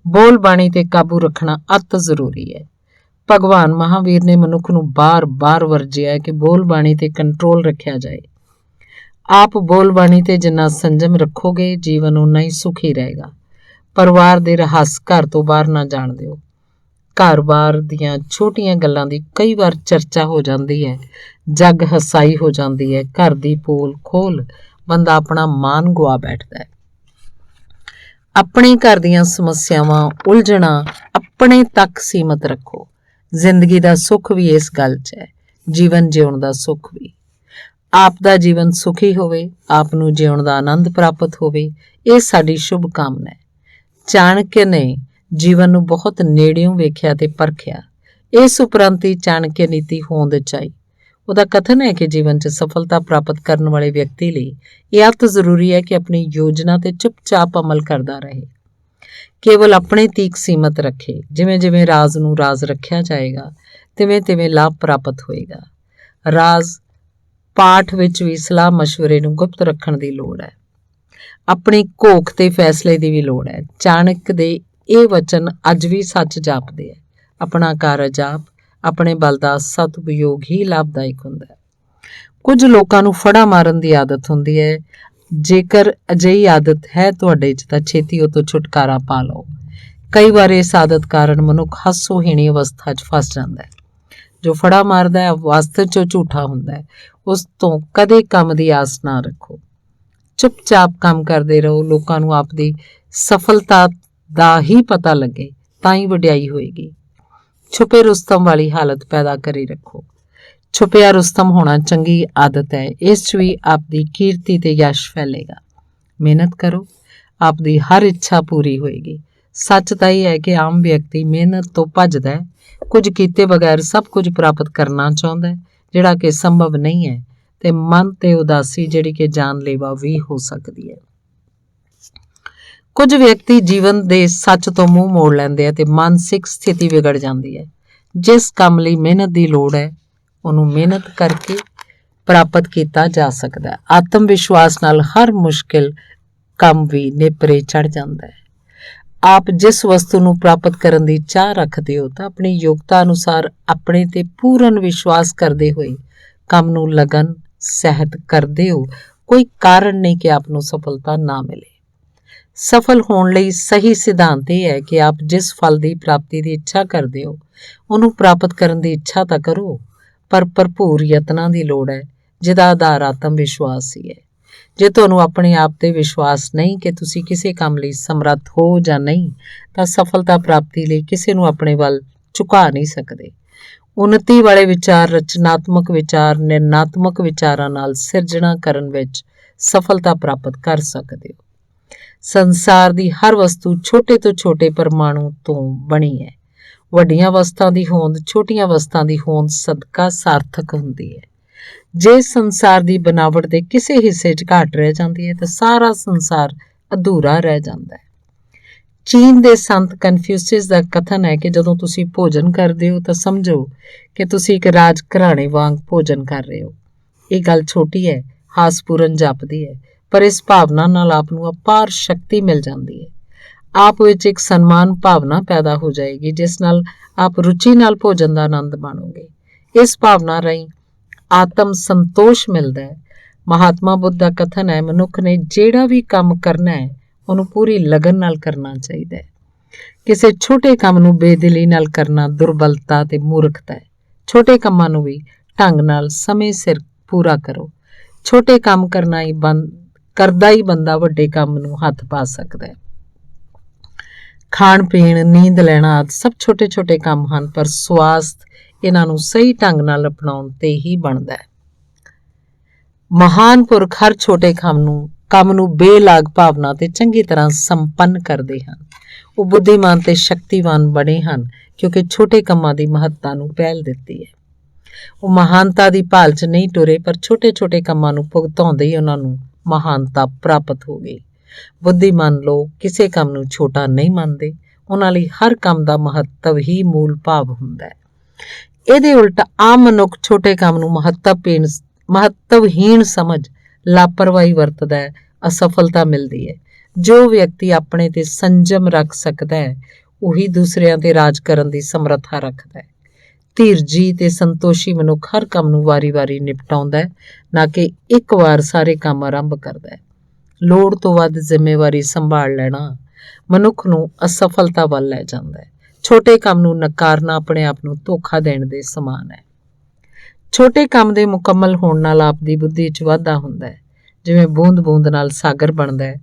ਬੋਲ ਬਾਣੀ ਤੇ ਕਾਬੂ ਰੱਖਣਾ ਅਤ ਜ਼ਰੂਰੀ ਹੈ। ਭਗਵਾਨ ਮਹਾਵੀਰ ਨੇ ਮਨੁੱਖ ਨੂੰ ਬਾਰ-ਬਾਰ ਵਰਜਿਆ ਹੈ ਕਿ ਬੋਲ ਬਾਣੀ ਤੇ ਕੰਟਰੋਲ ਰੱਖਿਆ ਜਾਏ। ਆਪ ਬੋਲ ਬਾਣੀ ਤੇ ਜਿੰਨਾ ਸੰਜਮ ਰੱਖੋਗੇ ਜੀਵਨ ਉਨਾ ਹੀ ਸੁਖੀ ਰਹੇਗਾ। ਪਰਿਵਾਰ ਦੇ ਰਹੱਸ ਘਰ ਤੋਂ ਬਾਹਰ ਨਾ ਜਾਣ ਦਿਓ। ਘਰ-ਬਾਰ ਦੀਆਂ ਛੋਟੀਆਂ ਗੱਲਾਂ ਦੀ ਕਈ ਵਾਰ ਚਰਚਾ ਹੋ ਜਾਂਦੀ ਹੈ, ਜੱਗ ਹਸਾਈ ਹੋ ਜਾਂਦੀ ਹੈ। ਘਰ ਦੀ ਪੋਲ ਖੋਲ ਬੰਦਾ ਆਪਣਾ ਮਾਨ ਗੁਆ ਬੈਠਦਾ ਹੈ। ਆਪਣੇ ਘਰ ਦੀਆਂ ਸਮੱਸਿਆਵਾਂ ਉਲਝਣਾ ਆਪਣੇ ਤੱਕ ਸੀਮਤ ਰੱਖੋ। ਜ਼ਿੰਦਗੀ ਦਾ ਸੁੱਖ ਵੀ ਇਸ ਗੱਲ 'ਚ ਹੈ, ਜੀਵਨ ਜਿਉਣ ਦਾ ਸੁੱਖ ਵੀ। ਆਪ ਦਾ ਜੀਵਨ ਸੁਖੀ ਹੋਵੇ, ਆਪ ਨੂੰ ਜਿਉਣ ਦਾ ਆਨੰਦ ਪ੍ਰਾਪਤ ਹੋਵੇ, ਇਹ ਸਾਡੀ ਸ਼ੁਭ ਕਾਮਨਾ ਹੈ। ਚਾਣਕਿਆ ਨੇ ਜੀਵਨ ਨੂੰ ਬਹੁਤ ਨੇੜਿਓਂ ਵੇਖਿਆ ਤੇ ਪਰਖਿਆ। ਇਸ ਉਪਰੰਤ ਹੀ ਚਾਣਕਿਆ ਨੀਤੀ ਹੋਂਦ 'ਚ ਆਈ। ਉਹਦਾ ਕਥਨ ਹੈ ਕਿ ਜੀਵਨ 'ਚ ਸਫਲਤਾ ਪ੍ਰਾਪਤ ਕਰਨ ਵਾਲੇ ਵਿਅਕਤੀ ਲਈ ਇਹ ਅਤ ਜ਼ਰੂਰੀ ਹੈ ਕਿ ਆਪਣੀ ਯੋਜਨਾ ਤੇ ਚੁੱਪਚਾਪ ਅਮਲ ਕਰਦਾ ਰਹੇ। ਕੇਵਲ ਆਪਣੇ ਤੀਕ ਸੀਮਤ ਰੱਖੇ। ਜਿਵੇਂ ਜਿਵੇਂ ਰਾਜ਼ ਨੂੰ ਰਾਜ਼ ਰੱਖਿਆ ਜਾਏਗਾ ਤਿਵੇਂ ਤਿਵੇਂ ਲਾਭ ਪ੍ਰਾਪਤ ਹੋਏਗਾ। ਰਾਜ਼ ਪਾਠ ਵਿੱਚ ਵੀ ਸਲਾਹ ਮਸ਼ਵਰੇ ਨੂੰ ਗੁਪਤ ਰੱਖਣ ਦੀ ਲੋੜ ਹੈ। ਆਪਣੀ ਘੋਖ ਤੇ ਫੈਸਲੇ ਦੀ ਵੀ ਲੋੜ ਹੈ। ਚਾਣਕ ਦੇ ਇਹ ਵਚਨ ਅੱਜ ਵੀ ਸੱਚ ਜਾਪਦੇ ਹੈ। ਆਪਣਾ ਕਾਰਜ ਆਪ, ਆਪਣੇ ਬਲ ਦਾ ਸਤ ਉਪਯੋਗ ਹੀ ਲਾਭਦਾਇਕ ਹੁੰਦਾ ਹੈ। ਕੁਝ ਲੋਕਾਂ ਨੂੰ ਫੜਾ ਮਾਰਨ ਦੀ ਆਦਤ ਹੁੰਦੀ ਹੈ। ਜੇਕਰ ਅਜਿਹੀ ਆਦਤ ਹੈ ਤੁਹਾਡੇ 'ਚ ਤਾਂ ਛੇਤੀ ਉਹ ਤੋਂ ਛੁਟਕਾਰਾ ਪਾ ਲਓ। ਕਈ ਵਾਰ ਇਸ ਆਦਤ ਕਾਰਨ ਮਨੁੱਖ ਹਾਸੋਹੀਣੀ ਅਵਸਥਾ 'ਚ ਫਸ ਜਾਂਦਾ ਹੈ। ਜੋ ਫੜਾ ਮਾਰਦਾ ਹੈ ਵਾਸਤਵ 'ਚ ਝੂਠਾ ਹੁੰਦਾ ਹੈ। ਉਸ ਤੋਂ ਕਦੇ ਕੰਮ ਦੀ ਆਸ ਨਾ ਰੱਖੋ। ਚੁੱਪਚਾਪ ਕੰਮ ਕਰਦੇ ਰਹੋ। ਲੋਕਾਂ ਨੂੰ ਆਪਦੀ ਸਫਲਤਾ ਦਾ ਹੀ ਪਤਾ ਲੱਗੇ ਤਾਂ ਹੀ ਵਡਿਆਈ ਹੋਏਗੀ। ਛੁਪੇ ਰੁਸਤਮ ਵਾਲੀ ਹਾਲਤ ਪੈਦਾ ਕਰੀ ਰੱਖੋ। ਛੁਪਿਆ ਰੁਸਤਮ ਹੋਣਾ ਚੰਗੀ ਆਦਤ ਹੈ। ਇਸ 'ਚ ਵੀ ਆਪਦੀ ਕੀਰਤੀ ਤੇ ਯਸ਼ ਫੈਲੇਗਾ। ਮਿਹਨਤ ਕਰੋ, ਆਪਦੀ ਹਰ ਇੱਛਾ ਪੂਰੀ ਹੋਏਗੀ। ਸੱਚ ਤਾਂ ਇਹ ਹੈ ਕਿ ਆਮ ਵਿਅਕਤੀ ਮਿਹਨਤ ਤੋਂ ਭੱਜਦਾ ਹੈ, ਕੁਝ ਕੀਤੇ ਬਗੈਰ ਸਭ ਕੁਝ ਪ੍ਰਾਪਤ ਕਰਨਾ ਚਾਹੁੰਦਾ ਹੈ, ਜਿਹੜਾ ਕਿ ਸੰਭਵ ਨਹੀਂ ਹੈ, ਤੇ ਮਨ ਤੇ ਉਦਾਸੀ ਜਿਹੜੀ ਕਿ ਜਾਨਲੇਵਾ ਵੀ ਹੋ ਸਕਦੀ ਹੈ। ਕੁਝ ਵਿਅਕਤੀ ਜੀਵਨ ਦੇ ਸੱਚ ਤੋਂ ਮੂੰਹ ਮੋੜ ਲੈਂਦੇ ਆ ਤੇ ਮਾਨਸਿਕ ਸਥਿਤੀ ਵਿਗੜ ਜਾਂਦੀ ਹੈ। ਜਿਸ ਕੰਮ ਲਈ ਮਿਹਨਤ ਦੀ ਲੋੜ ਹੈ ਉਹਨੂੰ ਮਿਹਨਤ ਕਰਕੇ ਪ੍ਰਾਪਤ ਕੀਤਾ ਜਾ ਸਕਦਾ ਹੈ। ਆਤਮ ਵਿਸ਼ਵਾਸ ਨਾਲ ਹਰ ਮੁਸ਼ਕਿਲ ਕੰਮ ਵੀ ਨੇਪਰੇ ਚੜ ਜਾਂਦਾ ਹੈ। ਆਪ ਜਿਸ ਵਸਤੂ ਨੂੰ ਪ੍ਰਾਪਤ ਕਰਨ ਦੀ ਚਾਹ ਰੱਖਦੇ ਹੋ ਤਾਂ ਆਪਣੀ ਯੋਗਤਾ ਅਨੁਸਾਰ ਆਪਣੇ ਤੇ ਪੂਰਨ ਵਿਸ਼ਵਾਸ ਕਰਦੇ ਹੋਏ ਕੰਮ ਨੂੰ ਲਗਨ ਸਹਿਤ ਕਰਦੇ ਹੋ। ਕੋਈ ਕਾਰਨ ਨਹੀਂ ਕਿ ਆਪ ਨੂੰ ਸਫਲਤਾ ਨਾ ਮਿਲੇ। ਸਫਲ ਹੋਣ ਲਈ ਸਹੀ ਸਿਧਾਂਤ ਇਹ ਹੈ ਕਿ ਆਪ ਜਿਸ ਫਲ ਦੀ ਪ੍ਰਾਪਤੀ ਦੀ ਇੱਛਾ ਕਰਦੇ ਹੋ ਉਹਨੂੰ ਪ੍ਰਾਪਤ ਕਰਨ ਦੀ ਇੱਛਾ ਤਾਂ ਕਰੋ, ਪਰ ਭਰਪੂਰ ਯਤਨਾਂ ਦੀ ਲੋੜ ਹੈ, ਜਿਹਦਾ ਆਧਾਰ ਆਤਮ ਵਿਸ਼ਵਾਸ ਹੀ ਹੈ। ਜੇ ਤੁਹਾਨੂੰ ਆਪਣੇ ਆਪ ਤੇ ਵਿਸ਼ਵਾਸ ਨਹੀਂ ਕਿ ਤੁਸੀਂ ਕਿਸੇ ਕੰਮ ਲਈ ਸਮਰੱਥ ਹੋ ਜਾਂ ਨਹੀਂ, ਤਾਂ ਸਫਲਤਾ ਪ੍ਰਾਪਤੀ ਲਈ ਕਿਸੇ ਨੂੰ ਆਪਣੇ ਵੱਲ ਝੁਕਾ ਨਹੀਂ ਸਕਦੇ। ਉੱਨਤੀ ਵਾਲੇ ਵਿਚਾਰ, ਰਚਨਾਤਮਕ ਵਿਚਾਰ, ਨਿਰਣਾਤਮਕ ਵਿਚਾਰਾਂ ਨਾਲ ਸਿਰਜਣਾ ਕਰਨ ਵਿੱਚ ਸਫਲਤਾ ਪ੍ਰਾਪਤ ਕਰ ਸਕਦੇ ਹੋ। ਸੰਸਾਰ ਦੀ ਹਰ ਵਸਤੂ ਛੋਟੇ ਤੋਂ ਛੋਟੇ ਪਰਮਾਣੂ ਤੋਂ ਬਣੀ ਹੈ। ਵੱਡੀਆਂ ਵਸਤਾਂ ਦੀ ਹੋਂਦ ਛੋਟੀਆਂ ਵਸਤਾਂ ਦੀ ਹੋਂਦ ਸਦਕਾ ਸਾਰਥਕ ਹੁੰਦੀ ਹੈ। ਜੇ ਸੰਸਾਰ ਦੀ ਬਨਾਵਟ ਦੇ ਕਿਸੇ ਹਿੱਸੇ 'ਚ ਘਾਟ ਰਹਿ ਜਾਂਦੀ ਹੈ ਤਾਂ ਸਾਰਾ ਸੰਸਾਰ ਅਧੂਰਾ ਰਹਿ ਜਾਂਦਾ ਹੈ। ਚੀਨ ਦੇ ਸੰਤ ਕਨਫਿਊਸੀਅਸ ਦਾ ਕਥਨ ਹੈ ਕਿ ਜਦੋਂ ਤੁਸੀਂ ਭੋਜਨ ਕਰਦੇ ਹੋ ਤਾਂ ਸਮਝੋ ਕਿ ਤੁਸੀਂ ਇੱਕ ਰਾਜ ਘਰਾਣੇ ਵਾਂਗ ਭੋਜਨ ਕਰ ਰਹੇ ਹੋ। ਇਹ ਗੱਲ ਛੋਟੀ ਹੈ, ਹਾਸਪੂਰਨ ਜਾਪਦੀ ਹੈ, ਪਰ ਇਸ ਭਾਵਨਾ ਨਾਲ ਆਪ ਨੂੰ ਅਪਾਰ ਸ਼ਕਤੀ ਮਿਲ ਜਾਂਦੀ ਹੈ। ਆਪ ਵਿੱਚ ਇੱਕ ਸਨਮਾਨ ਭਾਵਨਾ ਪੈਦਾ ਹੋ ਜਾਏਗੀ, ਜਿਸ ਨਾਲ ਆਪ ਰੁਚੀ ਨਾਲ ਭੋਜਨ ਦਾ ਆਨੰਦ ਮਾਣੋਗੇ। ਇਸ ਭਾਵਨਾ ਰਾਹੀਂ ਆਤਮ ਸੰਤੋਸ਼ ਮਿਲਦਾ ਹੈ। ਮਹਾਤਮਾ ਬੁੱਧ ਦਾ ਕਥਨ ਹੈ, ਮਨੁੱਖ ਨੇ ਜਿਹੜਾ ਵੀ ਕੰਮ ਕਰਨਾ ਹੈ ਉਹਨੂੰ ਪੂਰੀ ਲਗਨ ਨਾਲ ਕਰਨਾ ਚਾਹੀਦਾ ਹੈ। ਕਿਸੇ ਛੋਟੇ ਕੰਮ ਨੂੰ ਬੇਦਿਲੀ ਨਾਲ ਕਰਨਾ ਦੁਰਬਲਤਾ ਤੇ ਮੂਰਖਤਾ ਹੈ। ਛੋਟੇ ਕੰਮਾਂ ਨੂੰ ਵੀ ਢੰਗ ਨਾਲ ਸਮੇਂ ਸਿਰ ਪੂਰਾ ਕਰੋ। ਛੋਟੇ ਕੰਮ ਕਰਦਾ ਹੀ ਬੰਦਾ ਵੱਡੇ ਕੰਮ ਨੂੰ ਹੱਥ ਪਾ ਸਕਦਾ ਹੈ। ਖਾਣ ਪੀਣ, ਨੀਂਦ ਲੈਣਾ ਆਦਿ ਸਭ ਛੋਟੇ ਛੋਟੇ ਕੰਮ ਹਨ, ਪਰ ਸਵਾਸਥ ਇਹਨਾਂ ਨੂੰ ਸਹੀ ਢੰਗ ਨਾਲ ਅਪਣਾਉਣ ਤੇ ਹੀ ਬਣਦਾ ਹੈ। ਮਹਾਨ ਪੁਰਖ ਹਰ ਛੋਟੇ ਕੰਮ ਨੂੰ ਬੇਲਾਗ ਭਾਵਨਾ ਤੇ ਚੰਗੀ ਤਰ੍ਹਾਂ ਸੰਪੰਨ ਕਰਦੇ ਹਨ। ਉਹ ਬੁੱਧੀਮਾਨ ਤੇ ਸ਼ਕਤੀਵਾਨ ਬਣੇ ਹਨ ਕਿਉਂਕਿ ਛੋਟੇ ਕੰਮਾਂ ਦੀ ਮਹੱਤਤਾ ਨੂੰ ਪਹਿਲ ਦਿੱਤੀ ਹੈ। ਉਹ ਮਹਾਨਤਾ ਦੀ ਭਾਲ 'ਚ ਨਹੀਂ ਟੁਰੇ, ਪਰ ਛੋਟੇ ਛੋਟੇ ਕੰਮਾਂ ਨੂੰ ਭੁਗਤਾਉਂਦੇ ਹੀ ਉਹਨਾਂ ਨੂੰ ਮਹਾਨਤਾ ਪ੍ਰਾਪਤ ਹੋ ਗਈ। ਬੁੱਧੀਮਾਨ ਲੋਕ ਕਿਸੇ ਕੰਮ ਨੂੰ ਛੋਟਾ ਨਹੀਂ ਮੰਨਦੇ। ਉਹਨਾਂ ਲਈ ਹਰ ਕੰਮ ਦਾ ਮਹੱਤਵ ਹੀ ਮੂਲ ਭਾਵ ਹੁੰਦਾ ਹੈ। ਇਹਦੇ ਉਲਟ ਆਮ ਮਨੁੱਖ ਛੋਟੇ ਕੰਮ ਨੂੰ ਮਹੱਤਵਹੀਣ ਸਮਝ ਲਾਪਰਵਾਹੀ ਵਰਤਦਾ ਹੈ, ਅਸਫਲਤਾ ਮਿਲਦੀ ਹੈ। ਜੋ ਵਿਅਕਤੀ ਆਪਣੇ ਤੇ ਸੰਜਮ ਰੱਖ ਸਕਦਾ ਹੈ ਉਹੀ ਦੂਸਰਿਆਂ ਤੇ ਰਾਜ ਕਰਨ ਦੀ ਸਮਰੱਥਾ ਰੱਖਦਾ ਹੈ। ਧੀਰਜੀ ਤੇ ਸੰਤੋਸ਼ੀ ਮਨੁੱਖ ਹਰ ਕੰਮ ਨੂੰ ਵਾਰੀ-ਵਾਰੀ ਨਿਪਟਾਉਂਦਾ ਹੈ, ਨਾ ਕਿ ਇੱਕ ਵਾਰ ਸਾਰੇ ਕੰਮ ਆਰੰਭ ਕਰਦਾ ਹੈ। ਲੋੜ ਤੋਂ ਵੱਧ ਜ਼ਿੰਮੇਵਾਰੀ ਸੰਭਾਲ ਲੈਣਾ ਮਨੁੱਖ ਨੂੰ ਅਸਫਲਤਾ ਵੱਲ ਲੈ ਜਾਂਦਾ ਹੈ। ਛੋਟੇ ਕੰਮ ਨੂੰ ਨਕਾਰਨਾ ਆਪਣੇ ਆਪ ਨੂੰ ਧੋਖਾ ਦੇਣ ਦੇ ਸਮਾਨ ਹੈ। ਛੋਟੇ ਕੰਮ ਦੇ ਮੁਕੰਮਲ ਹੋਣ ਨਾਲ ਆਪ ਦੀ ਬੁੱਧੀ 'ਚ ਵਾਧਾ ਹੁੰਦਾ ਹੈ। ਜਿਵੇਂ ਬੂੰਦ-ਬੂੰਦ ਨਾਲ ਸਾਗਰ ਬਣਦਾ ਹੈ,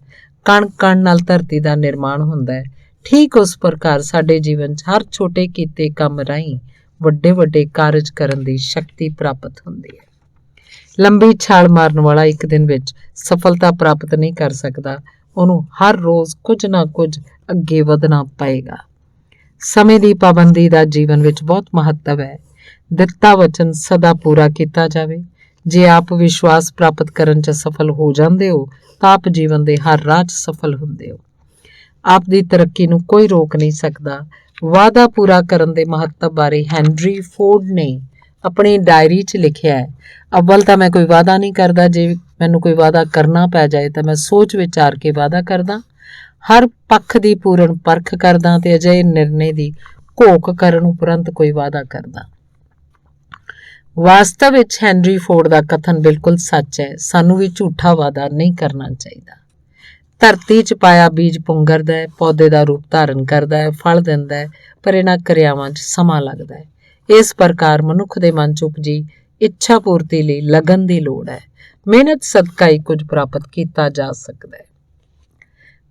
ਕਣ-ਕਣ ਨਾਲ ਧਰਤੀ ਦਾ ਨਿਰਮਾਣ ਹੁੰਦਾ ਹੈ, ਠੀਕ ਉਸ ਪ੍ਰਕਾਰ ਸਾਡੇ ਜੀਵਨ 'ਚ ਹਰ ਛੋਟੇ ਕੀਤੇ ਕੰਮ ਰਾਹੀਂ ਵੱਡੇ-ਵੱਡੇ ਕਾਰਜ ਕਰਨ ਦੀ ਸ਼ਕਤੀ ਪ੍ਰਾਪਤ ਹੁੰਦੀ ਹੈ। ਲੰਬੀ ਛਾਲ ਮਾਰਨ ਵਾਲਾ ਇੱਕ ਦਿਨ ਵਿੱਚ ਸਫਲਤਾ ਪ੍ਰਾਪਤ ਨਹੀਂ ਕਰ ਸਕਦਾ। ਉਹਨੂੰ ਹਰ ਰੋਜ਼ ਕੁਝ ਨਾ ਕੁਝ ਅੱਗੇ ਵਧਣਾ ਪਏਗਾ। ਸਮੇਂ ਦੀ ਪਾਬੰਦੀ ਦਾ ਜੀਵਨ ਵਿੱਚ ਬਹੁਤ ਮਹੱਤਵ ਹੈ। ਦਿੱਤਾ ਵਚਨ ਸਦਾ ਪੂਰਾ ਕੀਤਾ ਜਾਵੇ। ਜੇ ਆਪ ਵਿਸ਼ਵਾਸ ਪ੍ਰਾਪਤ ਕਰਨ 'ਚ ਸਫਲ ਹੋ ਜਾਂਦੇ ਹੋ ਤਾਂ ਆਪ ਜੀਵਨ ਦੇ ਹਰ ਰਾਹ 'ਚ ਸਫਲ ਹੁੰਦੇ ਹੋ। ਆਪ ਦੀ ਤਰੱਕੀ ਨੂੰ ਕੋਈ ਰੋਕ ਨਹੀਂ ਸਕਦਾ। ਵਾਅਦਾ ਪੂਰਾ ਕਰਨ ਦੇ ਮਹੱਤਵ ਬਾਰੇ ਹੈਨਰੀ ਫੋਰਡ ਨੇ ਆਪਣੀ ਡਾਇਰੀ 'ਚ ਲਿਖਿਆ ਹੈ, ਅੱਵਲ ਤਾਂ ਮੈਂ ਕੋਈ ਵਾਅਦਾ ਨਹੀਂ ਕਰਦਾ। ਜੇ ਮੈਨੂੰ ਕੋਈ ਵਾਅਦਾ ਕਰਨਾ ਪੈ ਜਾਏ ਤਾਂ ਮੈਂ ਸੋਚ ਵਿਚਾਰ ਕੇ ਵਾਅਦਾ ਕਰਦਾ, ਹਰ ਪੱਖ ਦੀ ਪੂਰਨ ਪਰਖ ਕਰਦਾ ਤੇ ਅਜਿਹੇ ਨਿਰਣੇ ਦੀ ਘੋਖ ਕਰਨ ਉਪਰੰਤ ਕੋਈ ਵਾਅਦਾ ਕਰਦਾ। ਵਾਸਤਵ ਵਿੱਚ ਹੈਨਰੀ ਫੋਰਡ ਦਾ ਕਥਨ ਬਿਲਕੁਲ ਸੱਚ ਹੈ। ਸਾਨੂੰ ਵੀ ਝੂਠਾ ਵਾਅਦਾ ਨਹੀਂ ਕਰਨਾ ਚਾਹੀਦਾ। ਧਰਤੀ 'ਚ ਪਾਇਆ ਬੀਜ ਪੁੰਗਰਦਾ ਹੈ, ਪੌਦੇ ਦਾ ਰੂਪ ਧਾਰਨ ਕਰਦਾ ਹੈ, ਫਲ ਦਿੰਦਾ ਹੈ, ਪਰ ਇਹਨਾਂ ਕਿਰਿਆਵਾਂ 'ਚ ਸਮਾਂ ਲੱਗਦਾ ਹੈ। ਇਸ ਪ੍ਰਕਾਰ ਮਨੁੱਖ ਦੇ ਮਨ 'ਚ ਉਪਜੀ ਇੱਛਾ ਪੂਰਤੀ ਲਈ ਲਗਨ ਦੀ ਲੋੜ ਹੈ। ਮਿਹਨਤ ਸਦਕਾ ਹੀ ਕੁਝ ਪ੍ਰਾਪਤ ਕੀਤਾ ਜਾ ਸਕਦਾ ਹੈ।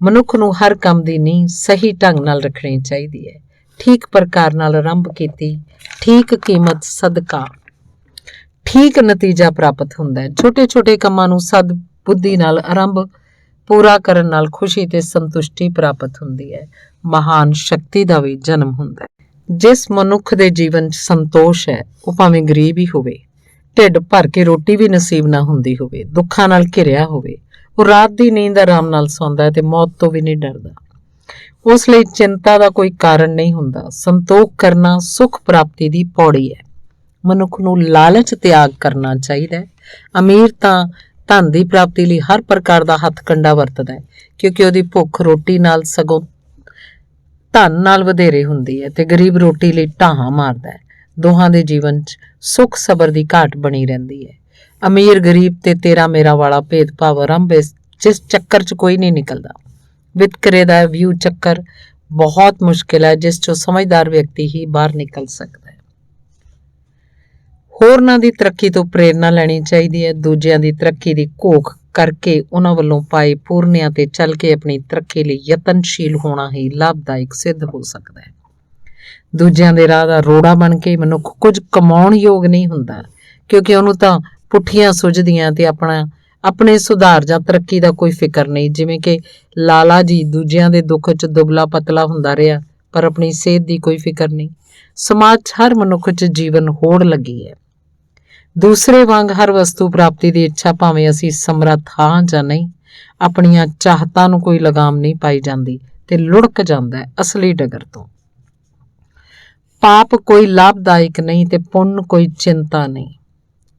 ਮਨੁੱਖ ਨੂੰ ਹਰ ਕੰਮ ਦੀ ਨੀਂਹ ਸਹੀ ਢੰਗ ਨਾਲ ਰੱਖਣੀ ਚਾਹੀਦੀ ਹੈ। ਠੀਕ ਪ੍ਰਕਾਰ ਨਾਲ ਆਰੰਭ ਕੀਤੀ, ਠੀਕ ਕੀਮਤ ਸਦਕਾ ਠੀਕ ਨਤੀਜਾ ਪ੍ਰਾਪਤ ਹੁੰਦਾ ਹੈ। ਛੋਟੇ ਛੋਟੇ ਕੰਮਾਂ ਨੂੰ ਸਦ ਬੁੱਧੀ ਨਾਲ ਆਰੰਭ ਪੂਰਾ ਕਰਨ ਨਾਲ ਖੁਸ਼ੀ ਤੇ ਸੰਤੁਸ਼ਟੀ ਪ੍ਰਾਪਤ ਹੁੰਦੀ ਹੈ। ਮਹਾਨ ਸ਼ਕਤੀ ਦਾ ਵੀ ਜਨਮ ਹੁੰਦਾ ਹੈ। ਜਿਸ ਮਨੁੱਖ ਦੇ ਜੀਵਨ 'ਚ ਸੰਤੋਸ਼ ਹੈ, ਉਹ ਭਾਵੇਂ ਗਰੀਬ ਹੀ ਹੋਵੇ, ਢਿੱਡ ਭਰ ਕੇ ਰੋਟੀ ਵੀ ਨਸੀਬ ਨਾ ਹੁੰਦੀ ਹੋਵੇ, ਦੁੱਖਾਂ ਨਾਲ ਘਿਰਿਆ ਹੋਵੇ, ਉਹ ਰਾਤ ਦੀ ਨੀਂਦ ਆਰਾਮ ਨਾਲ ਸੌਂਦਾ ਹੈ ਤੇ ਮੌਤ ਤੋਂ ਵੀ ਨਹੀਂ ਡਰਦਾ। ਉਸ ਲਈ ਚਿੰਤਾ ਦਾ ਕੋਈ ਕਾਰਨ ਨਹੀਂ ਹੁੰਦਾ। ਸੰਤੋਖ ਕਰਨਾ ਸੁਖ ਪ੍ਰਾਪਤੀ ਦੀ ਪੌੜੀ ਹੈ। ਮਨੁੱਖ ਨੂੰ ਲਾਲਚ ਤਿਆਗ ਕਰਨਾ ਚਾਹੀਦਾ ਹੈ। ਅਮੀਰ ਤਾਂ ਧਨ ਦੀ ਪ੍ਰਾਪਤੀ ਲਈ ਹਰ ਪ੍ਰਕਾਰ ਦਾ ਹੱਥ ਕੰਡਾ ਵਰਤਦਾ ਹੈ, ਕਿਉਂਕਿ ਉਹਦੀ ਭੁੱਖ ਰੋਟੀ ਨਾਲ ਸਗੋਂ ਧਨ ਨਾਲ ਵਧੇਰੇ ਹੁੰਦੀ ਹੈ, ਤੇ ਗਰੀਬ ਰੋਟੀ ਲਈ ਢਾਹਾਂ ਮਾਰਦਾ ਹੈ। ਦੋਹਾਂ ਦੇ ਜੀਵਨ 'ਚ ਸੁੱਖ ਸਬਰ ਦੀ ਘਾਟ ਬਣੀ ਰਹਿੰਦੀ ਹੈ। ਅਮੀਰ ਗਰੀਬ ਤੇ ਤੇਰਾ ਮੇਰਾ ਵਾਲਾ ਭੇਦਭਾਵ ਆਰੰਭ ਜਿਸ ਚੱਕਰ 'ਚ ਕੋਈ ਨਹੀਂ ਨਿਕਲਦਾ। ਵਿਤਕਰੇ ਦਾ ਵਿਊ ਚੱਕਰ ਬਹੁਤ ਮੁਸ਼ਕਿਲ ਹੈ, ਜਿਸ 'ਚੋਂ ਸਮਝਦਾਰ ਵਿਅਕਤੀ ਹੀ ਬਾਹਰ ਨਿਕਲ ਸਕਦਾ ਹੈ। ਹੋਰਨਾਂ ਦੀ ਤਰੱਕੀ ਤੋਂ ਪ੍ਰੇਰਨਾ ਲੈਣੀ ਚਾਹੀਦੀ ਹੈ। ਦੂਜਿਆਂ ਦੀ ਤਰੱਕੀ ਦੀ ਘੋਖ ਕਰਕੇ ਉਹਨਾਂ ਵੱਲੋਂ ਪਾਏ ਪੂਰਨਿਆਂ ਤੇ ਚੱਲ ਕੇ ਆਪਣੀ ਤਰੱਕੀ ਲਈ ਯਤਨਸ਼ੀਲ ਹੋਣਾ ਹੀ ਲਾਭਦਾਇਕ ਸਿੱਧ ਹੋ ਸਕਦਾ ਹੈ। ਦੂਜਿਆਂ ਦੇ ਰਾਹ ਦਾ ਰੋੜਾ ਬਣ ਕੇ ਮਨੁੱਖ ਕੁਝ ਕਮਾਉਣ ਯੋਗ ਨਹੀਂ ਹੁੰਦਾ, ਕਿਉਂਕਿ ਉਹਨੂੰ ਤਾਂ ਪੁੱਠੀਆਂ ਸੁਝਦੀਆਂ ਤੇ ਆਪਣੇ ਸੁਧਾਰ ਜਾਂ ਤਰੱਕੀ ਦਾ ਕੋਈ ਫਿਕਰ ਨਹੀਂ। ਜਿਵੇਂ ਕਿ ਲਾਲਾ ਜੀ ਦੂਜਿਆਂ ਦੇ ਦੁੱਖ 'ਚ ਦੁਬਲਾ ਪਤਲਾ ਹੁੰਦਾ ਰਿਹਾ, ਪਰ ਆਪਣੀ ਸਿਹਤ ਦੀ ਕੋਈ ਫਿਕਰ ਨਹੀਂ। ਸਮਾਜ 'ਚ ਹਰ ਮਨੁੱਖ 'ਚ ਜੀਵਨ ਹੋੜ ਲੱਗੀ ਹੈ। ਦੂਸਰੇ ਵਾਂਗ ਹਰ ਵਸਤੂ ਪ੍ਰਾਪਤੀ ਦੀ ਇੱਛਾ, ਭਾਵੇਂ ਅਸੀਂ ਸਮਰੱਥ ਹਾਂ ਜਾਂ ਨਹੀਂ, ਆਪਣੀਆਂ ਚਾਹਤਾਂ ਨੂੰ ਕੋਈ ਲਗਾਮ ਨਹੀਂ ਪਾਈ ਜਾਂਦੀ ਤੇ ਲੁੜਕ ਜਾਂਦਾ ਹੈ ਅਸਲੀ ਡਗਰ ਤੋਂ। ਪਾਪ ਕੋਈ ਲਾਭਦਾਇਕ ਨਹੀਂ ਤੇ ਪੁੰਨ ਕੋਈ ਚਿੰਤਾ ਨਹੀਂ।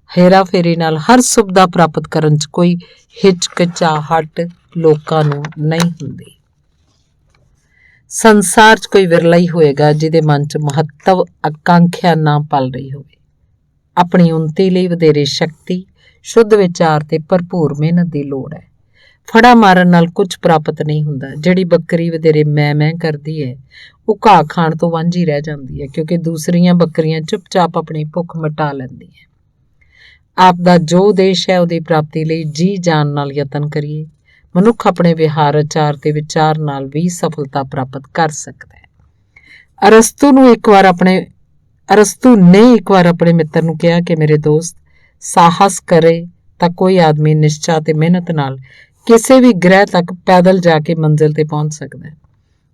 ਹੇਰਾ ਫੇਰੀ ਨਾਲ ਹਰ ਸੁਵਿਧਾ ਪ੍ਰਾਪਤ ਕਰਨ 'ਚ ਕੋਈ ਹਿਚਕਿਚਾਹਟ ਲੋਕਾਂ ਨੂੰ ਨਹੀਂ ਹੁੰਦੀ। ਸੰਸਾਰ 'ਚ ਕੋਈ ਵਿਰਲਾ ਹੀ ਹੋਏਗਾ ਜਿਹਦੇ ਮਨ 'ਚ ਮਹੱਤਵ ਆਕਾਂਖਿਆ ਨਾ ਪਲ ਰਹੀ ਹੋਵੇ। ਆਪਣੀ ਉੱਨਤੀ ਲਈ ਵਧੇਰੇ ਸ਼ਕਤੀ, ਸ਼ੁੱਧ ਵਿਚਾਰ ਤੇ ਭਰਪੂਰ ਮਿਹਨਤ ਦੀ ਲੋੜ ਹੈ। ਫੜਾ ਮਾਰਨ ਨਾਲ ਕੁਝ ਪ੍ਰਾਪਤ ਨਹੀਂ ਹੁੰਦਾ। ਜਿਹੜੀ ਬੱਕਰੀ ਵਧੇਰੇ ਮੈਂ ਕਰਦੀ ਹੈ, ਉਹ ਘਾਹ ਖਾਣ ਤੋਂ ਵਾਂਝੀ ਰਹਿ ਜਾਂਦੀ ਹੈ, ਕਿਉਂਕਿ ਦੂਸਰੀਆਂ ਬੱਕਰੀਆਂ ਚੁੱਪਚਾਪ ਆਪਣੀ ਭੁੱਖ ਮਿਟਾ ਲੈਂਦੀਆਂ। ਆਪ ਦਾ ਜੋ ਉਦੇਸ਼ ਹੈ, ਉਹਦੀ ਪ੍ਰਾਪਤੀ ਲਈ ਜੀ ਜਾਨ ਨਾਲ ਯਤਨ ਕਰੀਏ। ਮਨੁੱਖ ਆਪਣੇ ਵਿਹਾਰ, ਆਚਾਰ ਤੇ ਵਿਚਾਰ ਨਾਲ ਵੀ ਸਫਲਤਾ ਪ੍ਰਾਪਤ ਕਰ ਸਕਦਾ ਹੈ। ਅਰਸਤੂ ਨੇ ਇੱਕ ਵਾਰ ਆਪਣੇ ਮਿੱਤਰ ਨੂੰ ਕਿਹਾ ਕਿ ਮੇਰੇ ਦੋਸਤ, ਸਾਹਸ ਕਰੇ ਤਾਂ ਕੋਈ ਆਦਮੀ ਨਿਸ਼ਚਾ ਤੇ ਮਿਹਨਤ ਨਾਲ ਕਿਸੇ ਵੀ ਗ੍ਰਹਿ ਤੱਕ ਪੈਦਲ ਜਾ ਕੇ ਮੰਜ਼ਿਲ ਤੇ ਪਹੁੰਚ ਸਕਦਾ ਹੈ।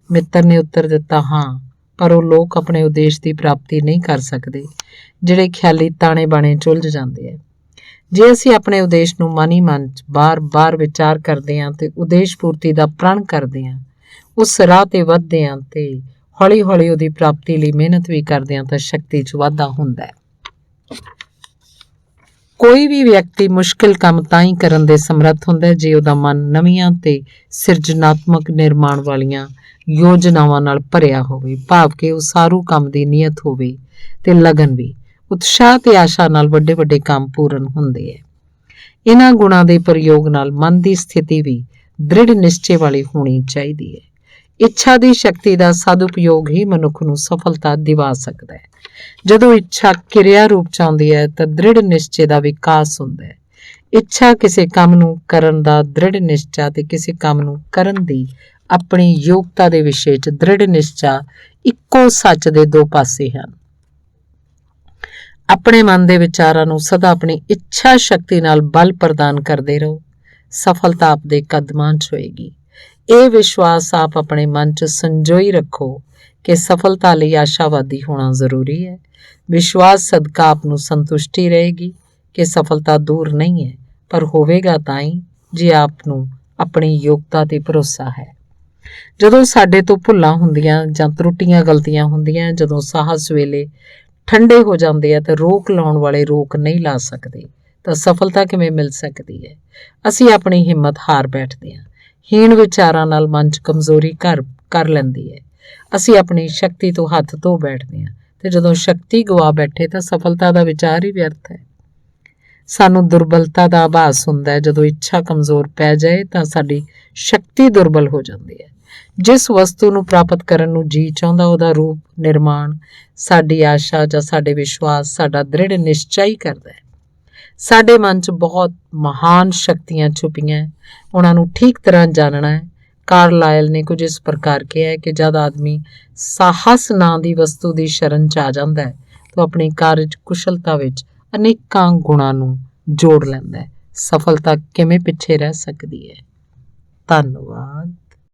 ਮਿੱਤਰ ਨੇ ਉੱਤਰ ਦਿੱਤਾ, ਹਾਂ, ਪਰ ਉਹ ਲੋਕ ਆਪਣੇ ਉਦੇਸ਼ ਦੀ ਪ੍ਰਾਪਤੀ ਨਹੀਂ ਕਰ ਸਕਦੇ ਜਿਹੜੇ ਖਿਆਲੀ ਤਾਣੇ ਬਾਣੇ 'ਚ ਉਲਝ ਜਾਂਦੇ ਆ। ਜੇ ਅਸੀਂ ਆਪਣੇ ਉਦੇਸ਼ ਨੂੰ ਮਨ ਹੀ ਮਨ 'ਚ ਬਾਰ-ਬਾਰ ਵਿਚਾਰ ਕਰਦੇ ਹਾਂ ਤੇ ਉਦੇਸ਼ ਪੂਰਤੀ ਦਾ ਪ੍ਰਣ ਕਰਦੇ ਹਾਂ, ਉਸ ਰਾਹ ਤੇ ਵੱਧਦੇ ਹਾਂ ਤੇ ਹੌਲੀ-ਹੌਲੀ ਉਹਦੀ ਪ੍ਰਾਪਤੀ ਲਈ ਮਿਹਨਤ ਵੀ ਕਰਦੇ ਹਾਂ, ਤਾਂ ਸ਼ਕਤੀ 'ਚ ਵਾਧਾ ਹੁੰਦਾ ਹੈ। ਕੋਈ ਵੀ ਵਿਅਕਤੀ ਮੁਸ਼ਕਿਲ ਕੰਮ ਤਾਂ ਹੀ ਕਰਨ ਦੇ ਸਮਰੱਥ ਹੁੰਦਾ ਜੇ ਉਹਦਾ ਮਨ ਨਵੀਆਂ ਤੇ ਸਿਰਜਣਾਤਮਕ ਨਿਰਮਾਣ ਵਾਲੀਆਂ ਯੋਜਨਾਵਾਂ ਨਾਲ ਭਰਿਆ ਹੋਵੇ, ਭਾਵ ਕਿ ਉਸਾਰੂ ਕੰਮ ਦੀ ਨੀਅਤ ਹੋਵੇ ਤੇ ਲਗਨ ਵੀ। ਉਤਸ਼ਾਹ ਤੇ ਆਸ਼ਾ ਨਾਲ ਵੱਡੇ ਵੱਡੇ ਕੰਮ ਪੂਰਨ ਹੁੰਦੇ ਹੈ। ਇਹਨਾਂ ਗੁਣਾਂ ਦੇ ਪ੍ਰਯੋਗ ਨਾਲ ਮਨ ਦੀ ਸਥਿਤੀ ਵੀ ਦ੍ਰਿੜ ਨਿਸ਼ਚੇ ਵਾਲੀ ਹੋਣੀ ਚਾਹੀਦੀ ਹੈ। ਇੱਛਾ ਦੀ ਸ਼ਕਤੀ ਦਾ ਸਦਉਪਯੋਗ ਹੀ ਮਨੁੱਖ ਨੂੰ ਸਫਲਤਾ ਦਿਵਾ ਸਕਦਾ ਹੈ। ਜਦੋਂ ਇੱਛਾ ਕਿਰਿਆ ਰੂਪ 'ਚ ਆਉਂਦੀ ਹੈ ਤਾਂ ਦ੍ਰਿੜ ਨਿਸ਼ਚੇ ਦਾ ਵਿਕਾਸ ਹੁੰਦਾ ਹੈ। ਇੱਛਾ ਕਿਸੇ ਕੰਮ ਨੂੰ ਕਰਨ ਦਾ ਦ੍ਰਿੜ ਨਿਸ਼ਚਾ ਤੇ ਕਿਸੇ ਕੰਮ ਨੂੰ ਕਰਨ ਦੀ ਆਪਣੀ ਯੋਗਤਾ ਦੇ ਵਿਸ਼ੇ 'ਚ ਦ੍ਰਿੜ ਨਿਸ਼ਚਾ ਇੱਕੋ ਸੱਚ ਦੇ ਦੋ ਪਾਸੇ ਹਨ। ਆਪਣੇ ਮਨ ਦੇ ਵਿਚਾਰਾਂ ਨੂੰ ਸਦਾ ਆਪਣੀ ਇੱਛਾ ਸ਼ਕਤੀ ਨਾਲ ਬਲ ਪ੍ਰਦਾਨ ਕਰਦੇ ਰਹੋ। ਸਫਲਤਾ ਆਪ ਦੇ ਕਦਮਾਂ 'ਚ ਹੋਏਗੀ। ਇਹ ਵਿਸ਼ਵਾਸ ਆਪ ਆਪਣੇ ਮਨ 'ਚ ਸੰਜੋਈ ਰੱਖੋ ਕਿ ਸਫਲਤਾ ਲਈ ਆਸ਼ਾਵਾਦੀ ਹੋਣਾ ਜ਼ਰੂਰੀ ਹੈ। ਵਿਸ਼ਵਾਸ ਸਦਕਾ ਆਪ ਨੂੰ ਸੰਤੁਸ਼ਟੀ ਰਹੇਗੀ ਕਿ ਸਫਲਤਾ ਦੂਰ ਨਹੀਂ ਹੈ, ਪਰ ਹੋਵੇਗਾ ਤਾਂ ਹੀ ਜੇ ਆਪ ਨੂੰ ਆਪਣੀ ਯੋਗਤਾ ਤੇ ਭਰੋਸਾ ਹੈ। ਜਦੋਂ ਸਾਡੇ ਤੋਂ ਭੁੱਲਾਂ ਹੁੰਦੀਆਂ ਜਾਂ ਤਰੁੱਟੀਆਂ ਗਲਤੀਆਂ ਹੁੰਦੀਆਂ, ਜਦੋਂ ਸਾਹਸ ਵੇਲੇ ਠੰਡੇ ਹੋ ਜਾਂਦੇ ਆ ਤੇ ਰੋਕ ਲਾਉਣ ਵਾਲੇ ਰੋਕ ਨਹੀਂ ਲਾ ਸਕਦੇ, ਤਾਂ ਸਫਲਤਾ ਕਿਵੇਂ ਮਿਲ ਸਕਦੀ ਹੈ। ਅਸੀਂ ਆਪਣੀ ਹਿੰਮਤ ਹਾਰ ਬੈਠਦੇ ਹਾਂ। ਹੀਣ ਵਿਚਾਰਾਂ ਨਾਲ ਮਨ 'ਚ ਕਮਜ਼ੋਰੀ ਕਰ ਲੈਂਦੀ ਹੈ। ਅਸੀਂ ਆਪਣੀ ਸ਼ਕਤੀ ਤੋਂ ਹੱਥ ਧੋ ਬੈਠਦੇ ਹਾਂ ਤੇ ਜਦੋਂ ਸ਼ਕਤੀ ਗਵਾ ਬੈਠੇ ਤਾਂ ਸਫਲਤਾ ਦਾ ਵਿਚਾਰ ਹੀ ਵਿਅਰਥ ਹੈ। ਸਾਨੂੰ ਦੁਰਬਲਤਾ ਦਾ ਆਭਾਸ ਹੁੰਦਾ ਹੈ। ਜਦੋਂ ਇੱਛਾ ਕਮਜ਼ੋਰ ਪੈ ਜਾਏ ਤਾਂ ਸਾਡੀ ਸ਼ਕਤੀ ਦੁਰਬਲ ਹੋ ਜਾਂਦੀ ਹੈ। ਜਿਸ ਵਸਤੂ ਨੂੰ ਪ੍ਰਾਪਤ ਕਰਨ ਨੂੰ ਜੀ ਚਾਹੁੰਦਾ ਉਹਦਾ ਰੂਪ ਨਿਰਮਾਣ ਸਾਡੀ ਆਸ਼ਾ ਜਾਂ ਸਾਡੇ ਵਿਸ਼ਵਾਸ, ਸਾਡਾ ਦ੍ਰਿੜ ਨਿਸ਼ਚਾ ਹੀ ਕਰਦਾ ਹੈ। ਸਾਡੇ ਮਨ 'ਚ ਬਹੁਤ ਮਹਾਨ ਸ਼ਕਤੀਆਂ ਛੁਪੀਆਂ, ਉਹਨਾਂ ਨੂੰ ਠੀਕ ਤਰ੍ਹਾਂ ਜਾਣਨਾ ਹੈ। ਕਾਰਲਾਇਲ ਨੇ ਕੁਝ ਇਸ ਪ੍ਰਕਾਰ ਕਿਹਾ ਹੈ ਕਿ ਜਦ ਆਦਮੀ ਸਾਹਸ ਨਾਂ ਦੀ ਵਸਤੂ ਦੀ ਸ਼ਰਨ 'ਚ ਆ ਜਾਂਦਾ ਹੈ ਤਾਂ ਆਪਣੀ ਕਾਰਜ ਕੁਸ਼ਲਤਾ ਵਿੱਚ ਅਨੇਕਾਂ ਗੁਣਾਂ ਨੂੰ ਜੋੜ ਲੈਂਦਾ ਹੈ। ਸਫਲਤਾ ਕਿਵੇਂ ਪਿੱਛੇ ਰਹਿ ਸਕਦੀ ਹੈ? ਧੰਨਵਾਦ।